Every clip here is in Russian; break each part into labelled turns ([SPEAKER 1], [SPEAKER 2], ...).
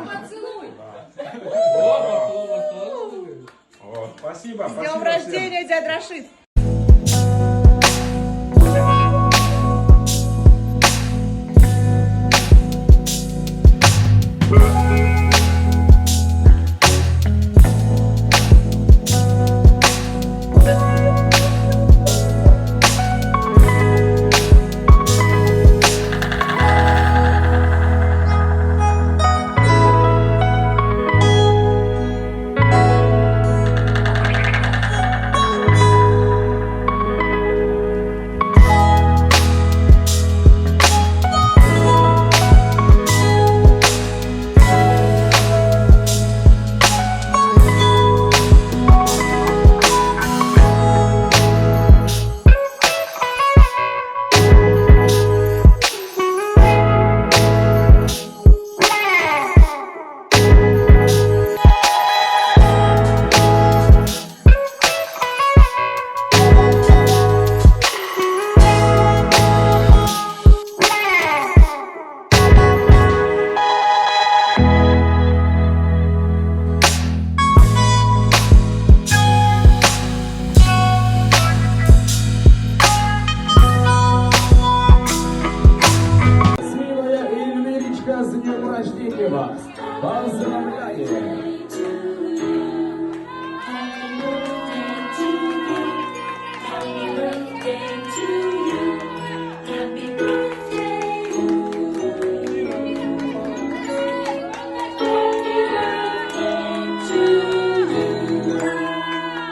[SPEAKER 1] Поцелуй.
[SPEAKER 2] О, спасибо,
[SPEAKER 3] С днем
[SPEAKER 2] спасибо
[SPEAKER 3] рождения, дядь Рашид!
[SPEAKER 2] Смелая Эльмиричка, с днем рождения вас! Поздравляем!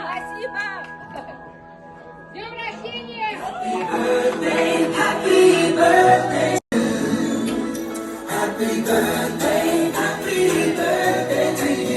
[SPEAKER 1] Спасибо. С днем рождения.
[SPEAKER 4] Happy birthday to you.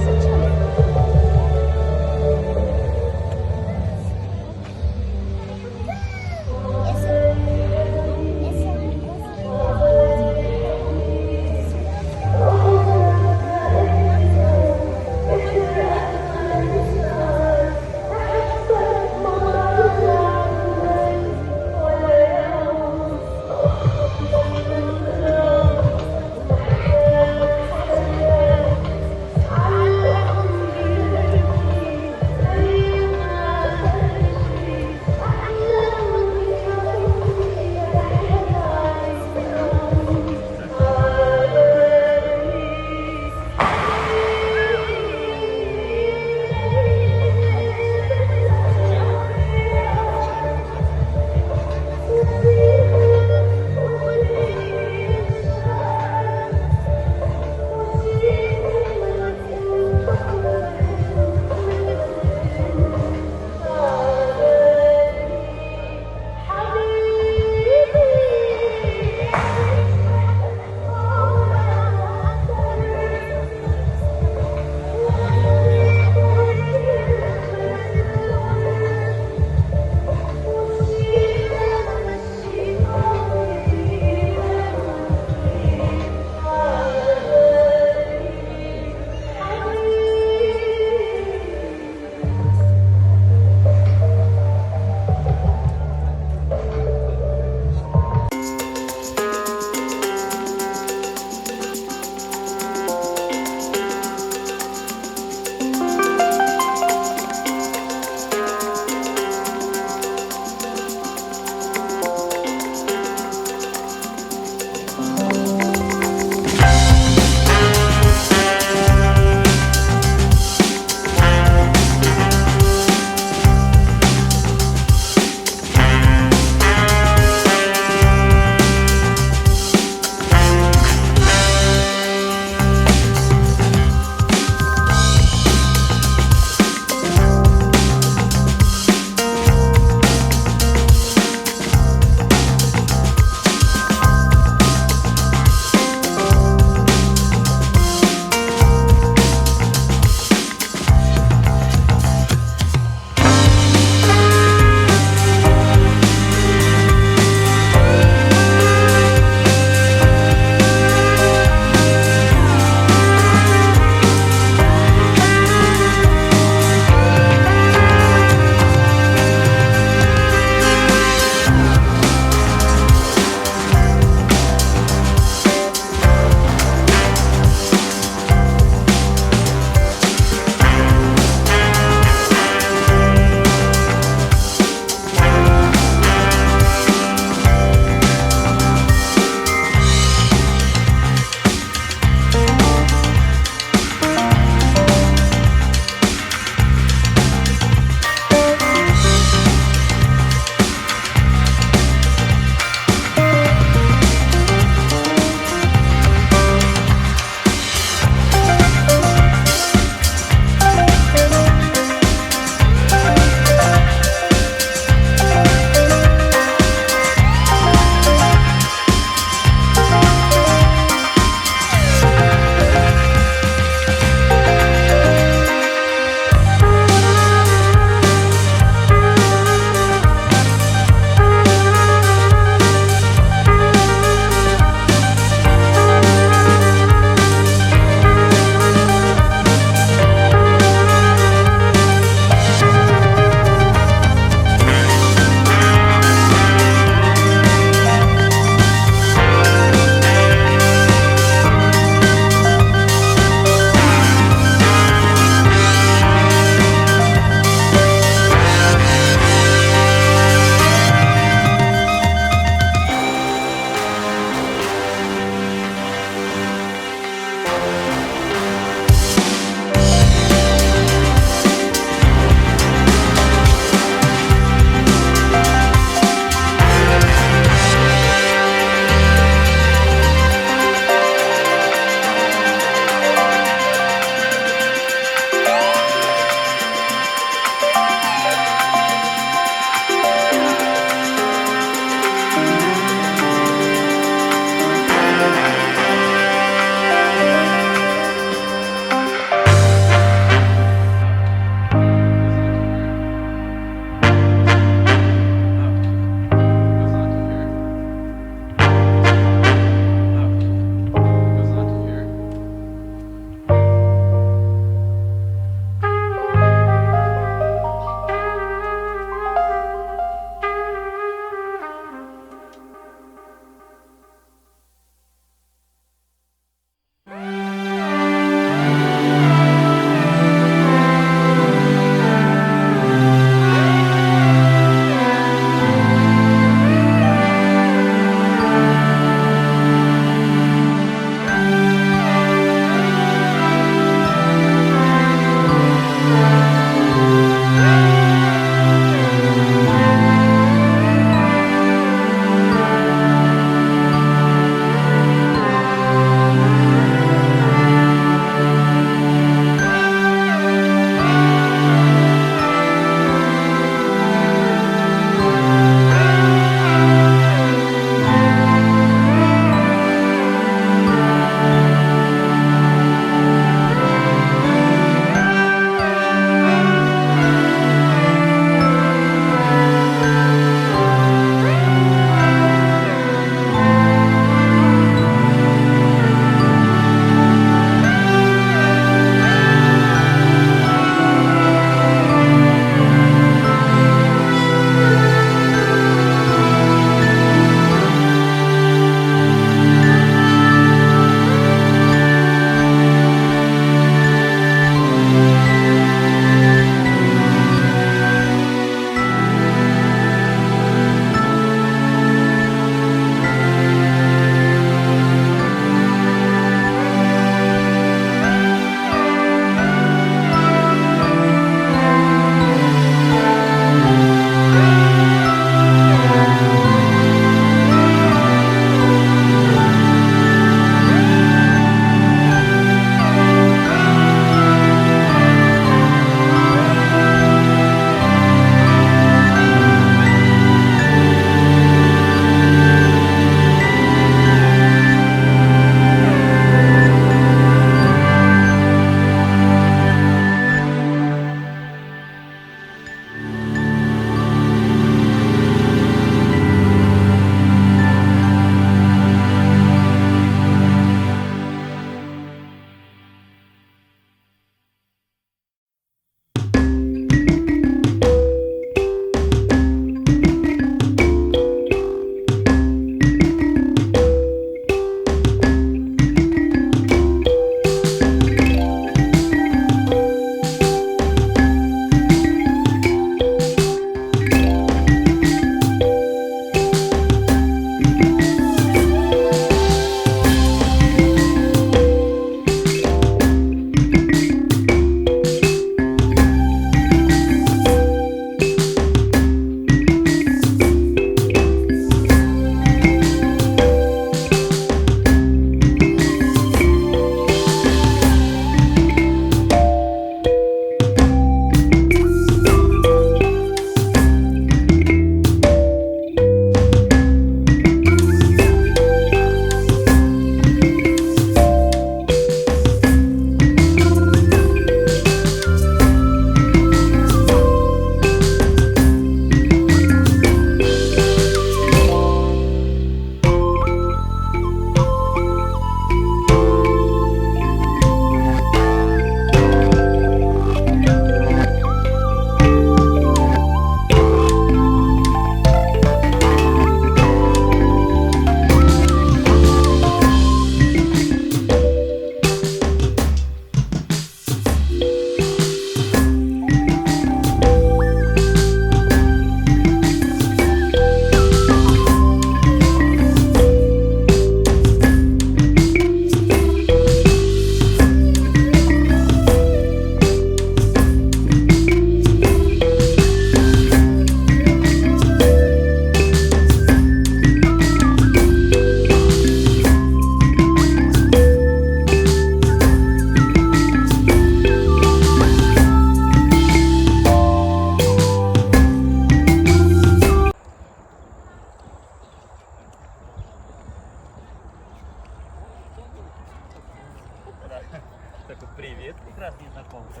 [SPEAKER 3] Привет, прекрасный незнакомка.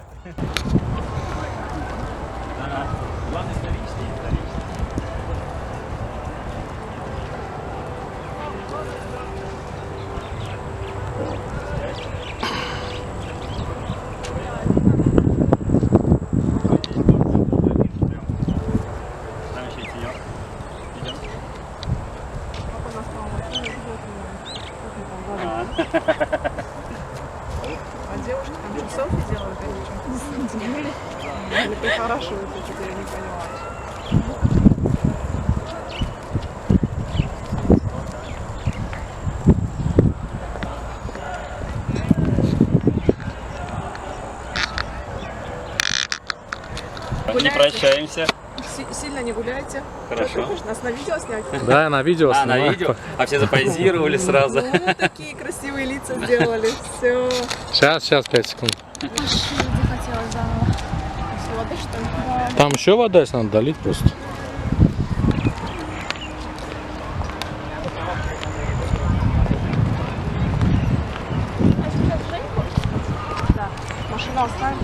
[SPEAKER 3] Главное, наличные. Там еще тенек. Идем.
[SPEAKER 4] А девушки там что, селфи делают или что? Или прихорашивают, я что-то я не поняла.
[SPEAKER 3] Не прощаемся.
[SPEAKER 4] Сильно не гуляйте.
[SPEAKER 3] Хорошо.
[SPEAKER 4] Что, ты хочешь нас на видео снять?
[SPEAKER 5] Да, на видео
[SPEAKER 3] А, на
[SPEAKER 5] снимаю.
[SPEAKER 3] видео? А все запозировали сразу.
[SPEAKER 4] Ну, такие красивые лица сделали. Все.
[SPEAKER 5] Сейчас, 5 секунд.
[SPEAKER 6] Захотела заново. С воды, что ли? Да.
[SPEAKER 5] Там еще вода, если надо долить просто.
[SPEAKER 4] Да. Машину оставим.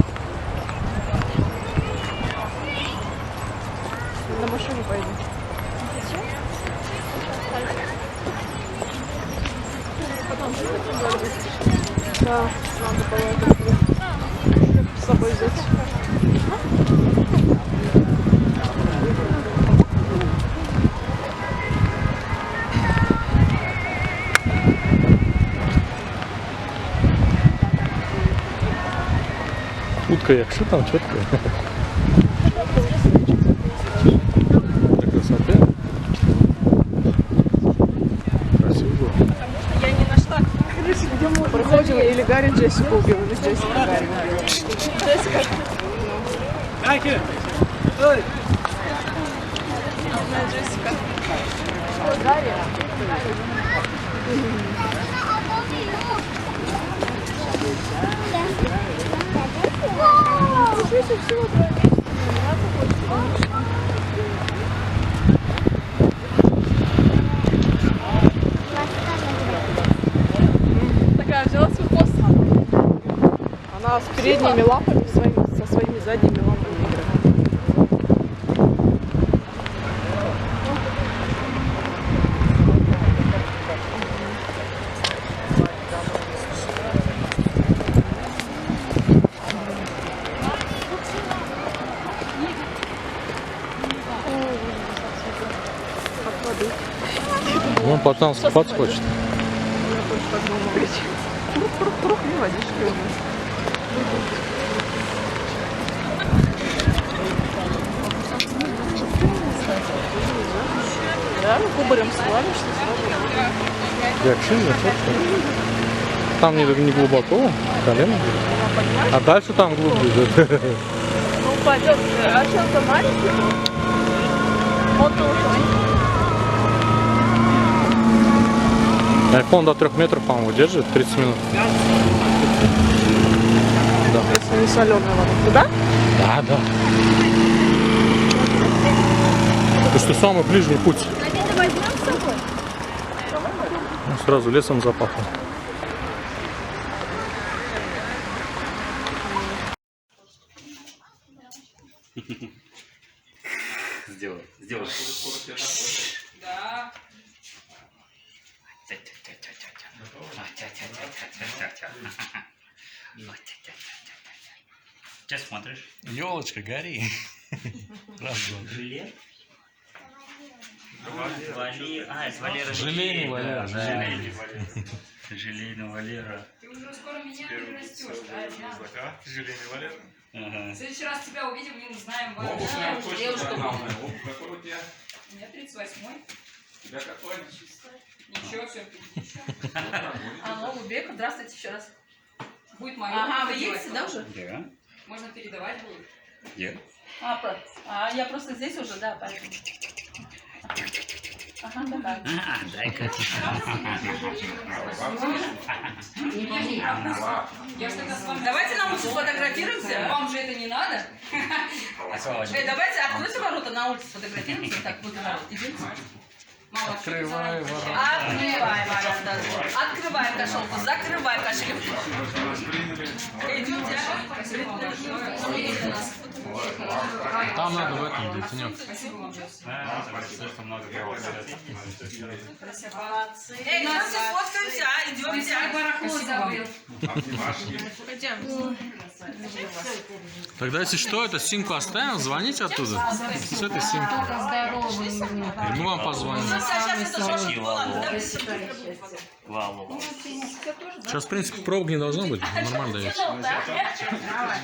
[SPEAKER 4] На машине поедем. Да, надо было это с собой взять.
[SPEAKER 5] Утка, як що там, чітко. На красоте. Красиво.
[SPEAKER 4] Я не нашла. Проходим или Гарри Джессику убил, или Джессика Гарри убила. Джессика. Одна Джессика. Гарри. Такая взяла свой хвост. Она с передними лапами, со своими задними лапами играет.
[SPEAKER 5] Вон пацан скупаться хочет.
[SPEAKER 4] Я тоже так думаю, говорить. Прух-прух-прух, не водички у нас. Да, ну кубарем свалишься, сразу.
[SPEAKER 5] Як сильно, чітко. Там не глубоко, колено. А дальше там глубже идет.
[SPEAKER 4] Ну, пойдет. А что, это маленький? Он тоже.
[SPEAKER 5] Айфон до 3 метров, по-моему, держит 30 минут. Да.
[SPEAKER 4] Если не соленая вода. Туда?
[SPEAKER 5] Да. Потому что самый ближний путь. Ну, сразу лесом запахло.
[SPEAKER 3] Сделай.
[SPEAKER 1] Да.
[SPEAKER 3] Что смотришь?
[SPEAKER 5] Елочка, гори. Раз, два.
[SPEAKER 3] Жилет? Это Валера.
[SPEAKER 5] Желейный Валера,
[SPEAKER 3] Желейный Валера.
[SPEAKER 1] Ты уже скоро меня перерастешь.
[SPEAKER 3] Ага.
[SPEAKER 1] В следующий раз тебя увидим, не узнаем.
[SPEAKER 2] Девушка.
[SPEAKER 1] У меня 38-й.
[SPEAKER 2] Тебя какой?
[SPEAKER 1] Ничего, все, еще.
[SPEAKER 7] Алло, Убек, здравствуйте еще раз.
[SPEAKER 1] Будет мое.
[SPEAKER 7] Ага, вы едете, да, уже?
[SPEAKER 3] Да?
[SPEAKER 1] Можно передавать будет.
[SPEAKER 3] Нет.
[SPEAKER 7] Я просто здесь уже, да, поэтому. Ага, давай.
[SPEAKER 3] Дай-ка.
[SPEAKER 1] Я всегда с вами.
[SPEAKER 7] Давайте на улице сфотографируемся.
[SPEAKER 1] Вам же это не надо?
[SPEAKER 7] Давайте откройте ворота, на улице сфотографируемся. Так, вот народ, идемте.
[SPEAKER 1] Мама,
[SPEAKER 5] Открывай ворота.
[SPEAKER 7] Открывай, ворота. Открывай кошелку, закрывай кошелек. Идите.
[SPEAKER 5] Там надо в этом, детенек.
[SPEAKER 3] Слишком много голосов.
[SPEAKER 7] Эй, идем все сфоткаемся, а? Идемте.
[SPEAKER 1] барахло забыл.
[SPEAKER 5] Тогда если что, это симку оставим, звоните оттуда. С этой симки. И мы вам позвоним.
[SPEAKER 7] Сейчас это
[SPEAKER 3] Почти Валу. Валу.
[SPEAKER 5] Сейчас, в принципе, пробок не должно быть. Нормально даете.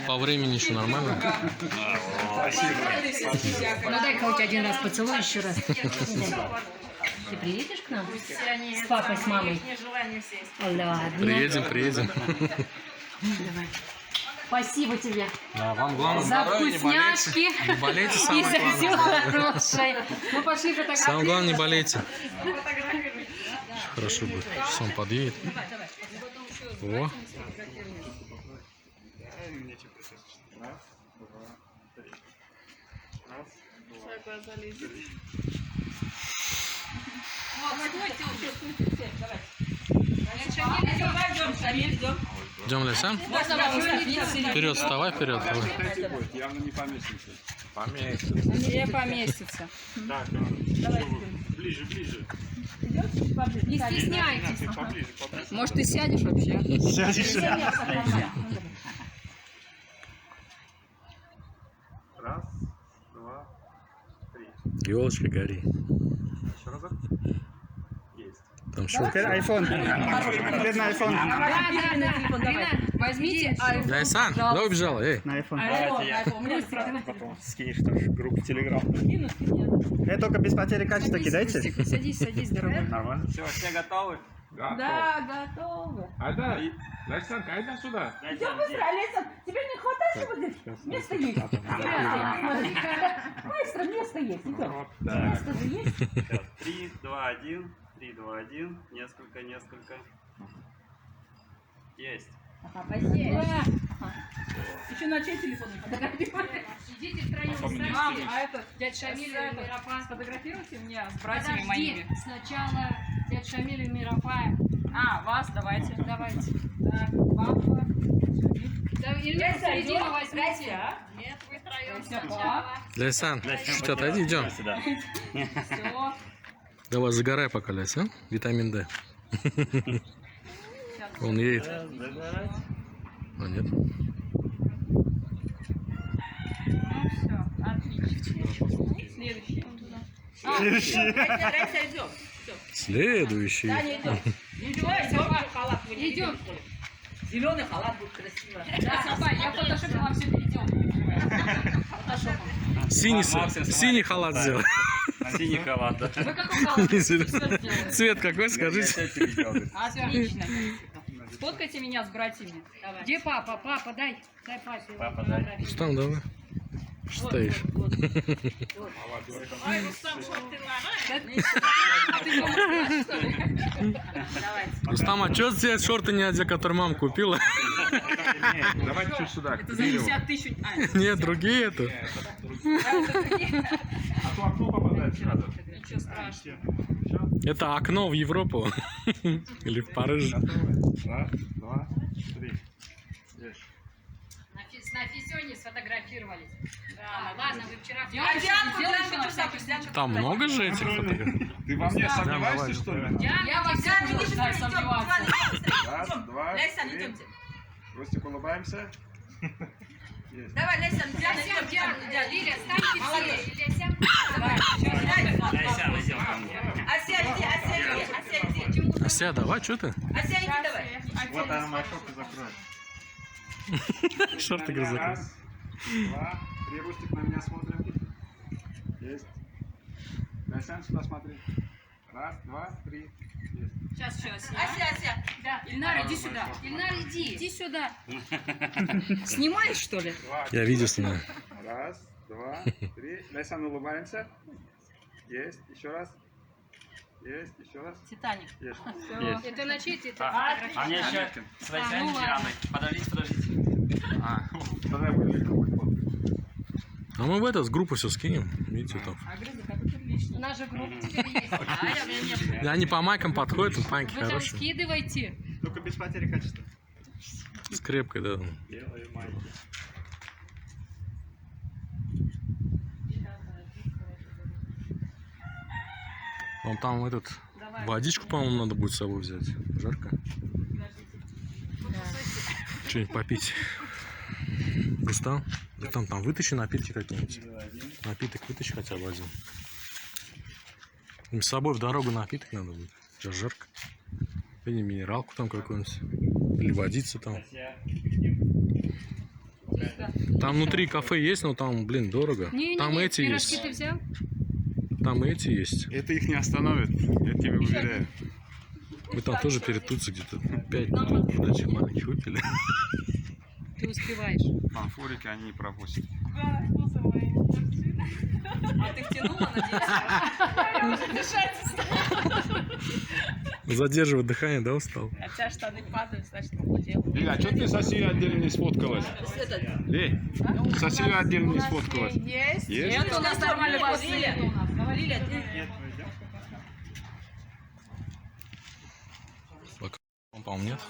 [SPEAKER 5] По времени еще нормально.
[SPEAKER 8] Ну дай-ка хоть один раз поцелуй еще раз. Ты приедешь к нам? С папой, с мамой? Ладно.
[SPEAKER 5] Приедем.
[SPEAKER 8] Давай. Спасибо тебе
[SPEAKER 5] Да, вам главное
[SPEAKER 8] за
[SPEAKER 5] здоровья, не болейте.
[SPEAKER 8] вкусняшки
[SPEAKER 5] Не болейте,
[SPEAKER 8] и
[SPEAKER 5] самое
[SPEAKER 8] за все
[SPEAKER 5] главное.
[SPEAKER 8] хорошее. Мы пошли фотографировать.
[SPEAKER 5] Самое главное, не болейте. Хорошо будет. Сейчас он подъедет. О. Идем, Леся? Вперед, вставай, вперед.
[SPEAKER 2] Явно не поместимся.
[SPEAKER 1] Не поместится.
[SPEAKER 2] Так, ближе.
[SPEAKER 8] Не стесняйтесь.
[SPEAKER 2] Поближе.
[SPEAKER 1] Может, ты сядешь вообще?
[SPEAKER 2] Раз, два, три.
[SPEAKER 5] Елочка, гори.
[SPEAKER 2] Еще разок. Есть.
[SPEAKER 5] Там щелк.
[SPEAKER 9] Айфон. Конкретно айфон.
[SPEAKER 8] Да.
[SPEAKER 1] Возьмите
[SPEAKER 5] Лейсан, куда убежала? Эй.
[SPEAKER 9] На айфон.
[SPEAKER 2] Потом скинешь тоже в группу Телеграм.
[SPEAKER 9] Только без потери качества кидайте.
[SPEAKER 1] Садись, дорогой.
[SPEAKER 2] Нормально. Все, все готовы?
[SPEAKER 7] Да, готовы.
[SPEAKER 5] Айда, Лейсан, айда сюда.
[SPEAKER 7] Идем быстро, Олеся. Тебе не хватает, чтобы место есть? Быстро, место есть. Идем. Место же есть.
[SPEAKER 2] 3, 2, 1. 3, 2, 1. Несколько. Есть.
[SPEAKER 7] Еще на чей телефон?
[SPEAKER 8] Идите втроем.
[SPEAKER 1] Мам, а это
[SPEAKER 8] Дядь Шамиль и Мирофан.
[SPEAKER 1] сфотографируйте меня с братьями
[SPEAKER 8] Подожди,
[SPEAKER 1] моими.
[SPEAKER 8] сначала дядь Шамиль и Мирофан.
[SPEAKER 1] А, вас давайте.
[SPEAKER 8] Давайте.
[SPEAKER 1] Так, папа.
[SPEAKER 8] Да, Илья, середину возьмите.
[SPEAKER 7] Нет, вы втроем.
[SPEAKER 1] Все.
[SPEAKER 5] Лейсан, чуть отойди, идем.
[SPEAKER 3] Сюда.
[SPEAKER 1] Все.
[SPEAKER 5] Давай, загорай пока, Лейсан. Витамин D. Он едет. А, нет.
[SPEAKER 1] Ну все, отлично. Следующий.
[SPEAKER 7] Леся, идем.
[SPEAKER 5] Следующий.
[SPEAKER 7] Таня, идем. Идем, халат.
[SPEAKER 8] Идем.
[SPEAKER 7] Зеленый халат будет красиво.
[SPEAKER 1] Да, Сапай, я фотошопом вам все перейдем. Фотошопом.
[SPEAKER 5] Синий халат сделал.
[SPEAKER 3] Синий халат, да.
[SPEAKER 1] Вы какой халат?
[SPEAKER 5] Цвет какой, скажите.
[SPEAKER 1] Отлично. Сфоткайте меня с братьями.
[SPEAKER 8] Где папа? Папа, дай. Дай папе.
[SPEAKER 3] Папа, дай.
[SPEAKER 8] фотографию.
[SPEAKER 5] Рустам, давай. Что стоишь? Рустам, а что тебе шорты не одел, которые мама купила?
[SPEAKER 2] Давайте чуть сюда.
[SPEAKER 1] Это за 50 тысяч.
[SPEAKER 5] Нет, другие это.
[SPEAKER 2] А то окно попадает сразу.
[SPEAKER 1] Ничего страшного.
[SPEAKER 5] Это окно в Европу. Или в Париж.
[SPEAKER 2] Раз, два, три. Есть.
[SPEAKER 8] На физионе сфотографировались. Да, ладно, вы вчера...
[SPEAKER 7] А Дианку туда.
[SPEAKER 5] Там много же этих фотографий?
[SPEAKER 2] Ты во мне сомневаешься,
[SPEAKER 5] давай.
[SPEAKER 2] что ли?
[SPEAKER 1] Я во всем начинаю сомневаться.
[SPEAKER 2] Раз, два,
[SPEAKER 7] Леся,
[SPEAKER 2] три.
[SPEAKER 7] идемте.
[SPEAKER 2] Рустик, улыбаемся. Есть.
[SPEAKER 7] Давай, Леся, Диана,
[SPEAKER 8] Сядь,
[SPEAKER 7] идем.
[SPEAKER 8] Лиля, станьте все. Лиля, сядь.
[SPEAKER 3] Леся, идем ко мне.
[SPEAKER 7] Осядьте.
[SPEAKER 5] Ася, давай, что ты?
[SPEAKER 7] Осядьте, давай.
[SPEAKER 2] Вот она моя шапка закроет.
[SPEAKER 5] Шорты
[SPEAKER 2] На меня
[SPEAKER 5] закрой.
[SPEAKER 2] раз, два, три. Рустик на меня смотрит. Есть. Леся, сюда смотри. Раз, два, три. Есть.
[SPEAKER 1] Сейчас, сейчас.
[SPEAKER 7] Ася.
[SPEAKER 8] Да.
[SPEAKER 1] Ильнар, иди сюда.
[SPEAKER 8] Ильнар, иди.
[SPEAKER 1] Иди сюда. Снимаешь, что ли?
[SPEAKER 2] Два,
[SPEAKER 5] Я видео снимаю.
[SPEAKER 2] раз, два, три. Леся, улыбаемся. Есть. Еще раз. Есть. Еще раз.
[SPEAKER 1] Титаник.
[SPEAKER 2] Есть.
[SPEAKER 8] Это на чьей ты
[SPEAKER 3] А мне еще с Лейсян и Дианой. Подождите.
[SPEAKER 2] Тогда будет легко будет фото.
[SPEAKER 5] А мы в эту с группу все скинем. Видите, там.
[SPEAKER 1] А грызы как
[SPEAKER 8] У нас же группа теперь есть.
[SPEAKER 5] И они по майкам подходят, майки
[SPEAKER 8] Вы там
[SPEAKER 5] хорошие.
[SPEAKER 8] скидывайте.
[SPEAKER 9] Только без потери качества.
[SPEAKER 5] Скрепкой, да.
[SPEAKER 9] Белые майки.
[SPEAKER 5] Вон там этот, водичку, по-моему, надо будет с собой взять. Жарко. Что-нибудь попить. Достал? Да там вытащи напитки какие-нибудь. Напиток вытащи хотя бы один. Им с собой в дорогу напиток надо будет. Сейчас жарко. Или минералку там какую-нибудь. Или водицу там. Там внутри кафе есть, но там, блин, дорого. Там эти
[SPEAKER 8] пирожки
[SPEAKER 5] есть.
[SPEAKER 8] ты взял?
[SPEAKER 5] Там эти есть.
[SPEAKER 2] Это их не остановит, я тебе уверяю.
[SPEAKER 5] Мы там тоже перед Турцией где-то 5 подачек маленьких выпили.
[SPEAKER 8] Ты успеваешь.
[SPEAKER 2] Фанфурики они не пропустят.
[SPEAKER 7] А ты втянула, надеюсь?
[SPEAKER 5] Задерживать дыхание, да, устал?
[SPEAKER 4] А у тебя штаны падают, значит, похудел.
[SPEAKER 2] Лиля, а что ты со Сией отдельно не сфоткалась? Лей, со Сией отдельно не сфоткалась.
[SPEAKER 4] Есть.
[SPEAKER 2] Есть?
[SPEAKER 7] Нет, у нас нормально Лиля. Лиля, ты...
[SPEAKER 5] По-моему, нет.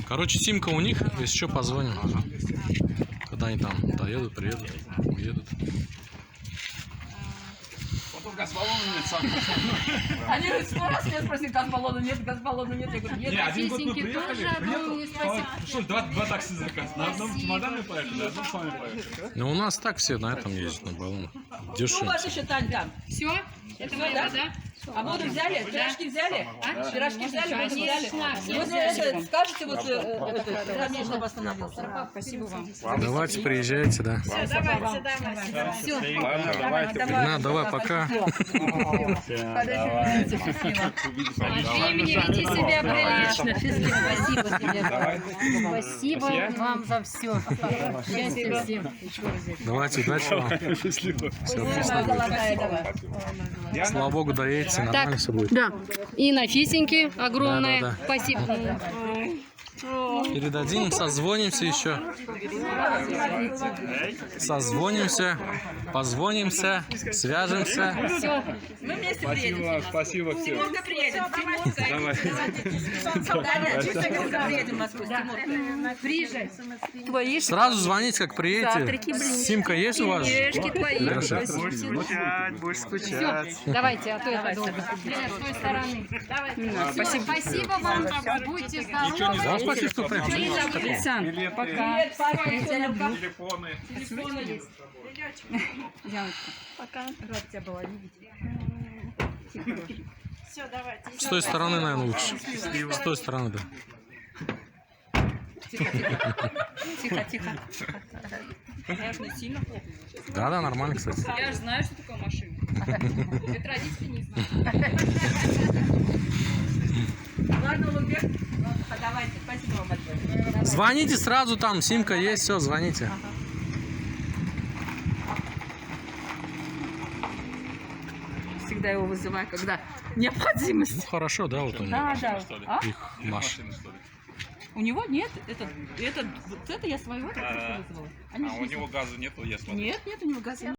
[SPEAKER 5] Короче, симка у них, если что, позвоним. Когда они там доедут, приедут, уедут.
[SPEAKER 7] Они сто раз меня спросили, газбаллона нет, газбаллона нет. Я говорю, нет.
[SPEAKER 8] Фисеньки тоже огромные, спасибо.
[SPEAKER 3] Что, два такси заказ? На одном чемодане поехали, на одном с вами поехали.
[SPEAKER 5] Ну, у нас так все на этом ездят, на баллонах.
[SPEAKER 7] Ну, у
[SPEAKER 5] Дешево.
[SPEAKER 7] вас еще, Тань, там.
[SPEAKER 8] Все? Это моя вода?
[SPEAKER 7] А воду взяли? Пирожки взяли?
[SPEAKER 8] А?
[SPEAKER 7] Пирожки взяли, воду взяли?
[SPEAKER 8] Конечно,
[SPEAKER 7] Вы это скажете, вот, конечно, восстановился.
[SPEAKER 8] Спасибо вам.
[SPEAKER 5] Давайте, приезжайте, да.
[SPEAKER 8] Все.
[SPEAKER 2] Ладно, давайте.
[SPEAKER 5] На, давай, пока.
[SPEAKER 8] Времени веди себя прилично. Спасибо тебе. Спасибо вам за все. Счастья всем.
[SPEAKER 5] Давайте, удачи вам. Все вкусно. Слава богу, доедете, нормально все будет.
[SPEAKER 8] Да. И на Фисеньке огромное.
[SPEAKER 5] Да.
[SPEAKER 8] Спасибо.
[SPEAKER 5] Передадим, созвонимся еще. Созвонимся, позвонимся, свяжемся.
[SPEAKER 8] Все.
[SPEAKER 7] Мы вместе приедем.
[SPEAKER 2] Спасибо всем.
[SPEAKER 7] Тимурка приедет. Тимурка. Да, чисто Тимурка приедем в Москву. Тимурка.
[SPEAKER 8] Приезжай.
[SPEAKER 7] Твои
[SPEAKER 5] Сразу звоните, как приедете. Симка есть у вас?
[SPEAKER 7] твои.
[SPEAKER 5] Хорошо.
[SPEAKER 9] Будешь скучать, будешь скучать.
[SPEAKER 8] Давайте, а то это долго. Лена, с той стороны. Спасибо. Спасибо вам. Будьте здоровы.
[SPEAKER 5] Да, спасибо, что приехали.
[SPEAKER 7] Пока. Привет, папа, я тебя люблю.
[SPEAKER 2] Телефоны.
[SPEAKER 7] Телефоны есть.
[SPEAKER 5] С той стороны, наверное, лучше. С той стороны, да.
[SPEAKER 7] Тихо, тихо. Я же не сильно хлопаю.
[SPEAKER 5] Да, нормально, кстати.
[SPEAKER 1] Я же знаю, что такое машина. Это родители не знают.
[SPEAKER 7] Ладно, Улугбек, давайте. Спасибо вам большое.
[SPEAKER 5] Звоните сразу там, симка есть, все, звоните.
[SPEAKER 7] Всегда его вызываю, когда необходимость.
[SPEAKER 5] Ну, хорошо, да, вот у них.
[SPEAKER 7] Да. А?
[SPEAKER 5] Их Маш.
[SPEAKER 7] У него нет, вот это я своего только что вызвала.
[SPEAKER 2] А у него газа нету, я смотрю.
[SPEAKER 7] Нет, у него газа нет.